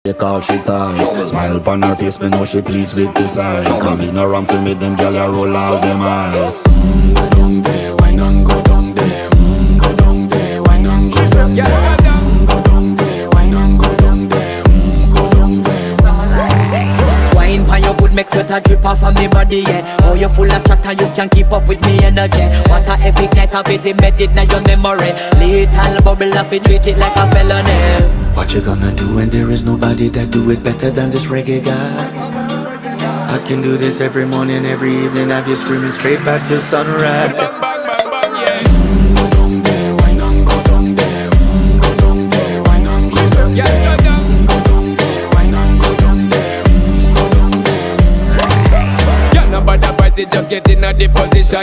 They call she ties. Smile upon her face, me know she pleased with this eyes. Come in around to me, them gyal a roll out them eyes. Go down there, why not go down there? Go down there, why not go down there? Go down there, why not go down there? Go down there. Wine pan your good, make sweat a drip off of me body, yeah. Oh, you full of chatter, you can't keep up with me energy. What a epic night of it, embedded in your memory. Little bubble of it, treat it like a felony. What you gonna do when there is nobody that do it better than this reggae guy? I can do this every morning, every evening, have you screaming straight back to sunrise. Bang, bang, bang, bang, yeah. Go down there, why not go down there? Go down there, why not go down there? Yeah, go down. Go down there, why not go down there? Go down there. Yeah, nobody fight it, just get in a deposit.